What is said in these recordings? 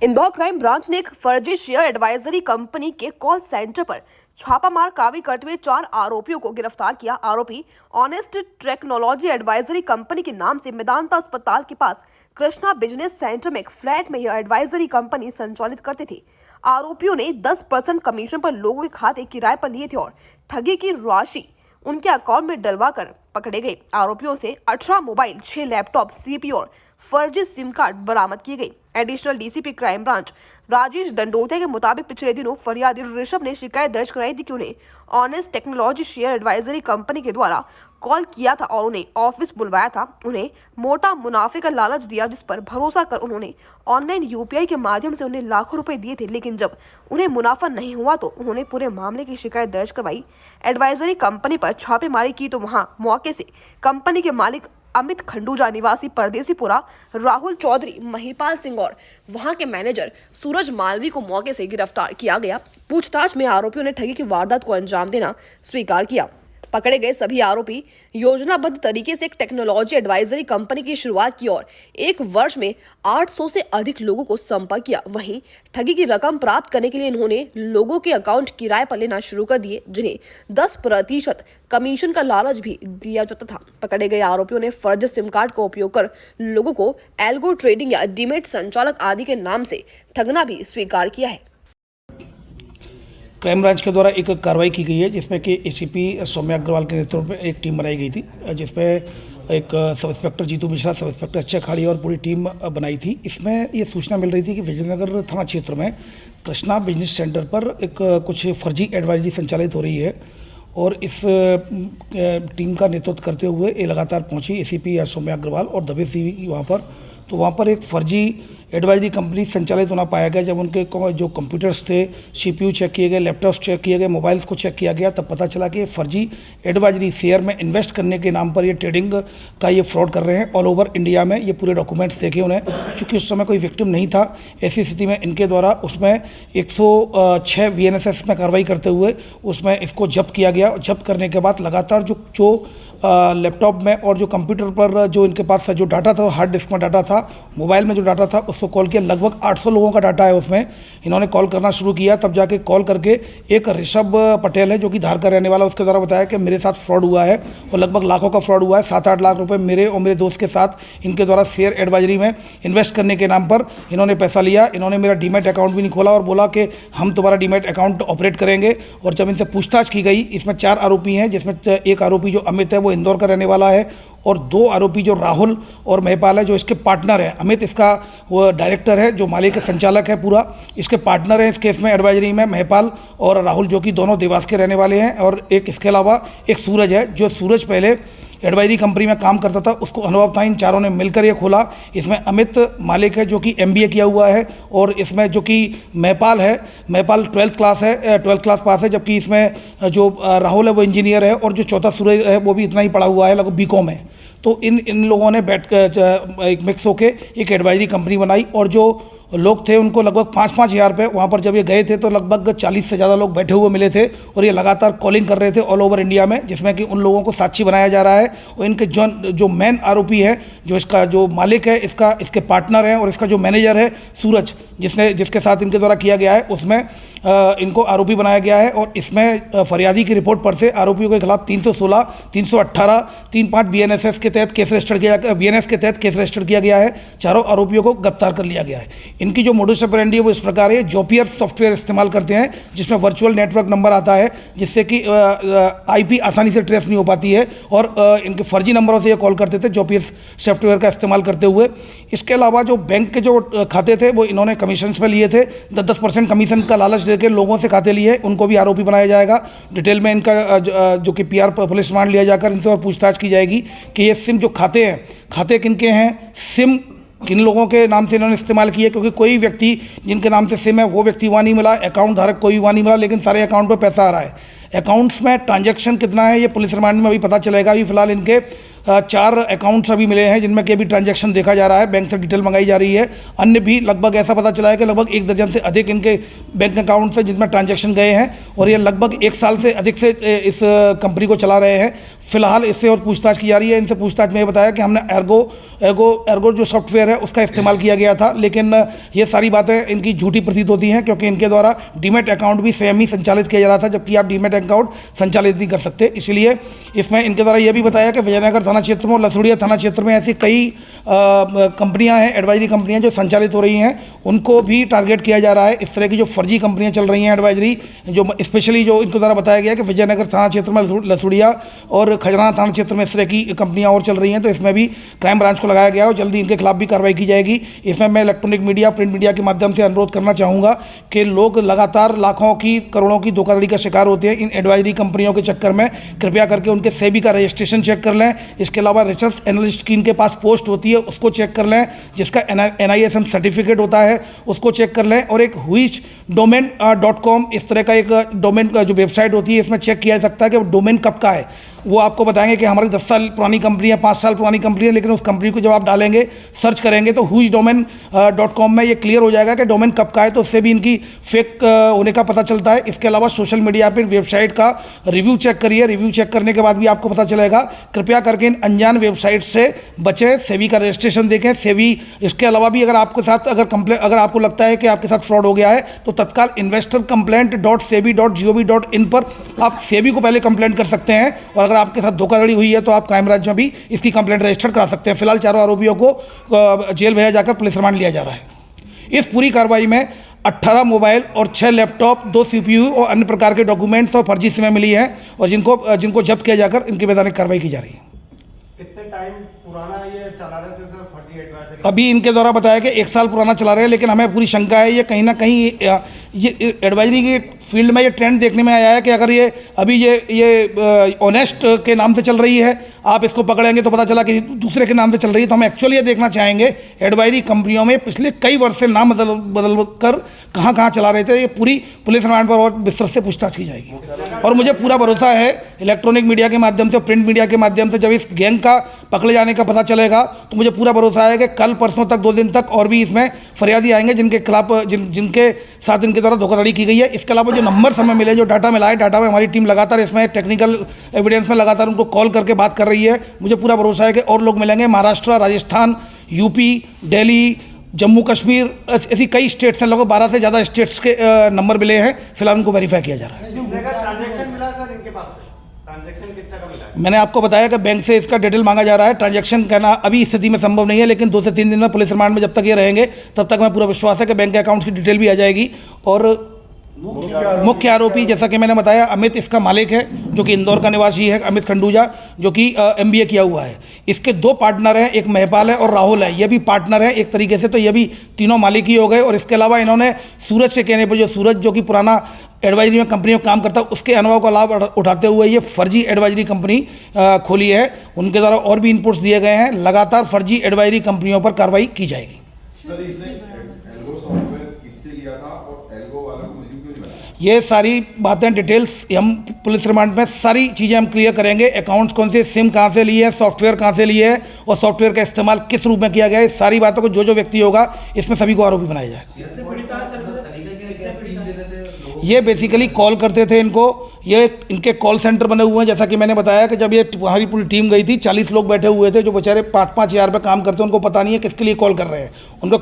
Indore crime branch ने एक फर्जी शेयर एडवाइजरी कंपनी के कॉल सेंटर पर छापामार कार्रवाई करते हुए 4 आरोपियों को गिरफ्तार किया। आरोपी ऑनेस्ट टेक्नोलॉजी एडवाइजरी कंपनी के नाम से मेदांता अस्पताल के पास कृष्णा बिजनेस सेंटर में एक फ्लैट में यह एडवाइजरी कंपनी संचालित करते थे। आरोपियों ने 10% कमीशन पर लोगों के खाते किराए पर लिए थे और ठगी की राशि उनके अकाउंट में डलवा कर पकड़े गए। आरोपियों से 18 मोबाइल, 6 लैपटॉप, सीपीयू और फर्जी सिम कार्ड बरामद किए गए। Additional DCP crime branch Rajesh Dandotiya के मुताबिक पिछले दिनों फरियादी ऋषभ ने शिकायत दर्ज कराई थी कि उन्हें honest technology share advisory company के द्वारा कॉल किया था और उन्हें ऑफिस बुलवाया था। उन्हें मोटा मुनाफे का लालच दिया, जिस पर भरोसा कर उन्होंने ऑनलाइन यूपीआई के माध्यम से उन्हें लाखों रुपए दिए थे। लेकिन जब उन्हें मुनाफा नहीं हुआ तो उन्होंने पूरे मामले की शिकायत दर्ज करवाई। एडवाइजरी कंपनी पर छापेमारी की तो वहां मौके से कंपनी के मालिक अमित खंडूजा निवासी परदेसीपुरा, राहुल चौधरी, महिपाल सिंह और वहां के मैनेजर सूरज मालवी को मौके से गिरफ्तार किया गया। पूछताछ में आरोपियों ने ठगी की वारदात को अंजाम देना स्वीकार किया। पकड़े गए सभी आरोपी योजनाबद्ध तरीके से एक टेक्नोलॉजी एडवाइजरी कंपनी की शुरुआत की और 1 वर्ष में 800 से अधिक लोगों को संपर्क किया। वहीं ठगी की रकम प्राप्त करने के लिए इन्होंने लोगों के अकाउंट किराए पर लेना शुरू कर दिए, जिन्हें 10% कमीशन का लालच भी दिया जाता था। पकड़े गए आरोपियों ने फर्जी सिम कार्ड का उपयोग कर लोगों को एल्गो ट्रेडिंग या डीमेट संचालक आदि के नाम से ठगना भी स्वीकार किया है। क्राइम ब्रांच के द्वारा एक कार्रवाई की गई है, जिसमें कि एसीपी सौम्या अग्रवाल के नेतृत्व में एक टीम बनाई गई थी, जिसमें एक sub inspector Jitu Mishra, sub inspector Akshay खाड़ी और पूरी टीम बनाई थी। इसमें ये सूचना मिल रही थी कि विजयनगर थाना क्षेत्र में कृष्णा बिजनेस सेंटर पर एक कुछ फर्जी एडवाइजरी संचालित हो रही है और इस टीम का नेतृत्व करते हुए ये लगातार पहुंची एसीपी सौम्या अग्रवाल और दबेश दी वहाँ पर। तो वहाँ पर एक फर्जी एडवाइजरी कंपनी संचालित होना पाया गया। जब उनके जो कंप्यूटर्स थे, सीपीयू चेक किए गए, लैपटॉप्स चेक किए गए, मोबाइल्स को चेक किया गया, तब पता चला कि फर्जी एडवाइजरी शेयर में इन्वेस्ट करने के नाम पर ये ट्रेडिंग का ये फ्रॉड कर रहे हैं ऑल ओवर इंडिया में। ये पूरे डॉक्यूमेंट्स देखे उन्हें, चूँकि उस समय कोई विक्टिम नहीं था। ऐसी स्थिति में इनके द्वारा उसमें 106 VNSS में कार्रवाई करते हुए उसमें इसको जब्त किया गया। जब्त करने के बाद लगातार जो लैपटॉप में और जो कंप्यूटर पर जो इनके पास जो डाटा था, हार्ड डिस्क में डाटा था, मोबाइल में जो डाटा था, उसको कॉल किया। लगभग 800 लोगों का डाटा है उसमें। इन्होंने कॉल करना शुरू किया, तब जाके कॉल करके एक ऋषभ पटेल है जो कि धार का रहने वाला, उसके द्वारा बताया कि मेरे साथ फ्रॉड हुआ है और लगभग लाखों का फ्रॉड हुआ है। 7-8 लाख रुपए मेरे और मेरे दोस्त के साथ इनके द्वारा शेयर एडवाइजरी में इन्वेस्ट करने के नाम पर इन्होंने पैसा लिया। इन्होंने मेरा डीमैट अकाउंट भी नहीं खोला और बोला कि हम तुम्हारा डीमैट अकाउंट ऑपरेट करेंगे। और जब इनसे पूछताछ की गई, इसमें 4 आरोपी हैं, जिसमें एक आरोपी जो अमित है वो इंदौर का रहने वाला है और 2 आरोपी जो राहुल और महिपाल है जो इसके पार्टनर है। अमित इसका वो डायरेक्टर है, जो मालिक संचालक है पूरा, इसके पार्टनर हैं इस केस में एडवाइजरी में महिपाल और राहुल, जो कि दोनों देवास के रहने वाले हैं। और एक इसके अलावा एक सूरज है, जो सूरज पहले एडवाइजरी कंपनी में काम करता था, उसको अनुभव था। इन चारों ने मिलकर ये खोला। इसमें अमित मालिक है जो कि MBA किया हुआ है और इसमें जो कि महिपाल है, महिपाल 12th क्लास पास है, जबकि इसमें जो राहुल है वो इंजीनियर है और जो चौथा सूरज है वो भी इतना ही पढ़ा हुआ है, लगभग BCom है। तो इन लोगों ने बैठ कर एक मिक्स होके एक एडवाइजरी कंपनी बनाई और जो लोग थे उनको लगभग 5-5 हज़ार रुपये, वहाँ पर जब ये गए थे तो लगभग 40 से ज़्यादा लोग बैठे हुए मिले थे और ये लगातार कॉलिंग कर रहे थे ऑल ओवर इंडिया में, जिसमें कि उन लोगों को साक्षी बनाया जा रहा है। और इनके जो मेन आरोपी है, जो इसका जो मालिक है, इसके पार्टनर हैं और इसका जो मैनेजर है सूरज, जिसके साथ इनके द्वारा किया गया है, उसमें इनको आरोपी बनाया गया है। और इसमें फरियादी की रिपोर्ट पर से आरोपियों के खिलाफ 316, 318, 35 BNSS के तहत केस रजिस्टर किया, BNS के तहत केस रजिस्टर किया गया है। चारों आरोपियों को गिरफ्तार कर लिया गया है। इनकी जो मोडस ऑपरेंडी है वो इस प्रकार है, जॉपियर सॉफ्टवेयर इस्तेमाल करते हैं, जिसमें वर्चुअल नेटवर्क नंबर आता है, जिससे कि IP आसानी से ट्रेस नहीं हो पाती है और इनके फर्जी नंबरों से ये कॉल करते थे जॉपियर सॉफ्टवेयर का इस्तेमाल करते हुए। इसके अलावा जो बैंक के जो खाते थे वो इन्होंने कमीशन पे लिए थे, 10% कमीशन का लालच देकर लोगों से खाते लिए, उनको भी आरोपी बनाया जाएगा। डिटेल में इनका जो कि PR पुलिस रिमांड लिया जाकर इनसे और पूछताछ की जाएगी कि ये सिम जो खाते हैं, खाते किनके हैं, सिम किन लोगों के नाम से इन्होंने इस्तेमाल किए, क्योंकि कोई व्यक्ति जिनके नाम से सिम है वो व्यक्ति वहाँ नहीं मिला, अकाउंट धारक कोई वहाँ नहीं मिला, लेकिन सारे अकाउंट पे पैसा आ रहा है। अकाउंट्स में ट्रांजैक्शन कितना है ये पुलिस रिमांड में अभी पता चलेगा। अभी फिलहाल इनके 4 अकाउंट्स अभी मिले हैं जिनमें कि अभी ट्रांजैक्शन देखा जा रहा है, बैंक से डिटेल मंगाई जा रही है। अन्य भी लगभग ऐसा पता चला है कि लगभग 1 दर्जन से अधिक इनके बैंक अकाउंट से जिनमें ट्रांजैक्शन गए हैं और ये लगभग 1 साल से अधिक से इस कंपनी को चला रहे हैं। फिलहाल इससे और पूछताछ की जा रही है। इनसे पूछताछ में ये बताया कि हमने एर्गो जो सॉफ्टवेयर है उसका इस्तेमाल किया गया था, लेकिन ये सारी बातें इनकी झूठी प्रतीत होती हैं क्योंकि इनके द्वारा डीमैट अकाउंट भी स्वयं ही संचालित किया जा रहा था, जबकि आप डीमैट अकाउंट संचालित नहीं कर सकते। इसलिए इसमें इनके द्वारा यह भी बताया कि विजयनगर थाना क्षेत्र में और लसुड़िया थाना क्षेत्र में ऐसी कई कंपनियां हैं, एडवाइजरी कंपनियां जो संचालित हो रही हैं, उनको भी टारगेट किया जा रहा है। इस तरह की जो फर्जी कंपनियां चल रही हैं एडवाइजरी, जो स्पेशली जो इनके द्वारा बताया गया कि विजयनगर थाना क्षेत्र में लसुड़िया और खजराना थाना क्षेत्र में इस तरह की कंपनियां और चल रही हैं, तो इसमें भी क्राइम ब्रांच को लगाया गया और जल्दी इनके खिलाफ भी कार्रवाई की जाएगी। इसमें मैं इलेक्ट्रॉनिक मीडिया, प्रिंट मीडिया के माध्यम से अनुरोध करना चाहूँगा कि लोग लगातार लाखों की, करोड़ों की धोखाधड़ी का शिकार होते हैं इन एडवाइजरी कंपनियों के चक्कर में। कृपया करके उनके सेबी का रजिस्ट्रेशन चेक कर लें। इसके अलावा रिसर्च एनालिस्ट की इनके पास पोस्ट होती है, उसको चेक कर लें। जिसका NISM सर्टिफिकेट होता है उसको चेक कर लें। और एक whichdomain.com इस तरह का एक डोमेन का जो वेबसाइट होती है, इसमें चेक किया जा सकता है कि डोमेन कब का है। वो आपको बताएंगे कि हमारी 10 साल पुरानी कंपनी है, 5 साल पुरानी कंपनी है, लेकिन उस कंपनी को जब आप डालेंगे, सर्च करेंगे तो whichdomain.com में ये क्लियर हो जाएगा कि डोमेन कब का है, तो उससे भी इनकी फेक होने का पता चलता है। इसके अलावा सोशल मीडिया पर वेबसाइट का रिव्यू चेक करिए। रिव्यू चेक करने के बाद भी आपको पता चलेगा। कृपया करके इन अनजान वेबसाइट से बचें। सेबी का रजिस्ट्रेशन देखें। सेबी, इसके अलावा भी अगर आपके साथ अगर आपको लगता है कि आपके साथ फ्रॉड हो गया है तो तत्काल investorcomplaint.sebi.gov.in पर आप सेबी को पहले कंप्लेंट कर सकते हैं। और अगर आपके साथ धोखाधड़ी हुई है तो आप क्राइम ब्रांच में भी इसकी कंप्लेंट रजिस्टर करा सकते हैं। फिलहाल चारों आरोपियों को जेल भेजा जाकर पुलिस रिमांड लिया जा रहा है। इस पूरी कार्रवाई में 18 मोबाइल और 6 लैपटॉप, 2 CPU और अन्य प्रकार के डॉक्यूमेंट्स और फर्जी सिमें मिली हैं और जिनको जब्त किया जाकर इनकी वैधानिक कार्रवाई की जा रही है। कितने टाइम पुराना ये चला रहे थे सर फर्जी एडवाइजरी? अभी इनके द्वारा बताया कि 1 साल पुराना चला रहे हैं, लेकिन हमें पूरी शंका है ये कहीं ना कहीं ये एडवाइजरी की फील्ड में ये ट्रेंड देखने में आया है कि अगर ये अभी ये ऑनेस्ट के नाम से चल रही है, आप इसको पकड़ेंगे तो पता चला कि दूसरे के नाम से चल रही है। तो हम एक्चुअली ये देखना चाहेंगे एडवाइजरी कंपनियों में पिछले कई वर्ष से नाम बदल कर कहाँ चला रहे थे। ये पूरी पुलिस रिमांड पर और विस्तृत से पूछताछ की जाएगी। और मुझे पूरा भरोसा है इलेक्ट्रॉनिक मीडिया के माध्यम से और प्रिंट मीडिया के माध्यम से जब इस गैंग का पकड़े जाने का पता चलेगा तो मुझे पूरा भरोसा है कि कल परसों तक, 2 दिन तक और भी इसमें फरियादी आएंगे जिनके खिलाफ जिनके साथ इनके द्वारा धोखाधड़ी की गई है। इसके अलावा जो नंबर हमें मिले, जो डाटा मिला है, डाटा में हमारी टीम लगातार इसमें टेक्निकल एविडेंस में लगातार उनको कॉल करके बात कर रही है। मुझे पूरा भरोसा है कि और लोग मिलेंगे। महाराष्ट्र, राजस्थान, यूपी, दिल्ली, जम्मू कश्मीर, ऐसी कई स्टेट्स हैं, लगभग 12 से ज़्यादा स्टेट्स के नंबर मिले हैं। फिलहाल उनको वेरीफाई किया जा रहा है। ट्रांजैक्शन मिला सर इनके पास से? ट्रांजैक्शन कितना का मिला है? मैंने आपको बताया कि बैंक से इसका डिटेल मांगा जा रहा है। ट्रांजैक्शन करना अभी इस स्थिति में संभव नहीं है, लेकिन 2 से 3 दिन में पुलिस रिमांड में जब तक ये रहेंगे तब तक हमें पूरा विश्वास है कि बैंक के अकाउंट्स की डिटेल भी आ जाएगी। और मुख्य आरोपी, जैसा कि मैंने बताया, अमित इसका मालिक है, जो कि इंदौर का निवासी है, अमित खंडूजा, जो कि MBA किया हुआ है। इसके 2 पार्टनर हैं, एक महपाल है और राहुल है। ये भी पार्टनर है एक तरीके से, तो ये भी तीनों मालिक ही हो गए। और इसके अलावा इन्होंने सूरज के कहने पर, जो कि पुराना एडवाइजरी में कंपनी में काम करता है, उसके अनुभव का लाभ उठाते हुए ये फर्जी एडवाइजरी कंपनी खोली है। उनके द्वारा और भी इनपुट्स दिए गए हैं। लगातार फर्जी एडवाइजरी कंपनियों पर कार्रवाई की जाएगी। सर, इसने एल्गो सॉफ्टवेयर किससे लिया था और एल्गो वालों को मुझे क्यों नहीं बताया? ये सारी बातें, डिटेल्स हम पुलिस रिमांड में सारी चीज़ें हम क्लियर करेंगे। अकाउंट्स कौन से, सिम कहाँ से लिए है, सॉफ्टवेयर कहाँ से लिए है और सॉफ्टवेयर का इस्तेमाल किस रूप में किया गया है, इस सारी बातों को जो व्यक्ति होगा इसमें सभी को आरोपी बनाया जाएगा। ये बेसिकली कॉल करते थे इनको। ये इनके कॉल सेंटर बने हुए हैं। जैसा कि मैंने बताया कि जब ये हमारी पूरी टीम गई थी, 40 लोग बैठे हुए थे जो बेचारे 5-5 हज़ार पे काम करते हैं। उनको पता नहीं है किसके लिए कॉल कर रहे हैं। उनका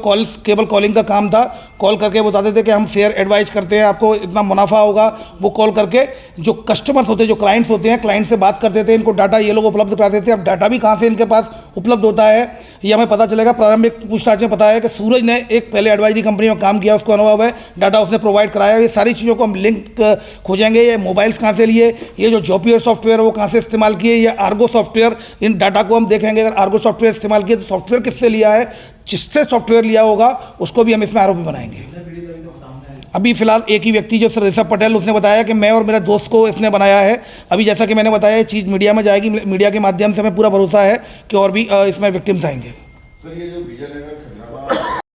केवल कॉलिंग का काम था। कॉल करके बताते थे कि हम शेयर एडवाइस करते हैं, आपको इतना मुनाफा होगा। वो कॉल करके जो कस्टमर्स होते हैं, जो क्लाइंट्स होते हैं, क्लाइंट से बात करते थे। इनको डाटा ये लोग उपलब्ध कराते थे। अब डाटा भी कहाँ से इनके पास उपलब्ध होता है ये हमें पता चलेगा। प्रारंभिक पूछताछ में पता है कि सूरज ने एक पहले एडवाइजरी कंपनी में काम किया, उसको अनुभव है, डाटा उसने प्रोवाइड कराया। ये सारी चीज़ों को हम लिंक खोजेंगे। ये मोबाइल्स कहाँ से लिए, ये जो जॉपियर सॉफ्टवेयर है वो कहाँ से इस्तेमाल किए, ये आर्गो सॉफ्टवेयर, इन डाटा को हम देखेंगे। अगर आर्गो सॉफ्टवेयर इस्तेमाल किए तो सॉफ्टवेयर किससे लिया है, जिससे सॉफ्टवेयर लिया होगा उसको भी हम इसमें आरोपी बनाएंगे। अभी फिलहाल एक ही व्यक्ति जो सर ऋषभ पटेल, उसने बताया कि मैं और मेरा दोस्त को इसने बनाया है। अभी जैसा कि मैंने बताया ये चीज़ मीडिया में जाएगी। मीडिया के माध्यम से हमें पूरा भरोसा है कि और भी इसमें विक्टिम्स आएंगे। सर, ये जो विजयनगर खजराना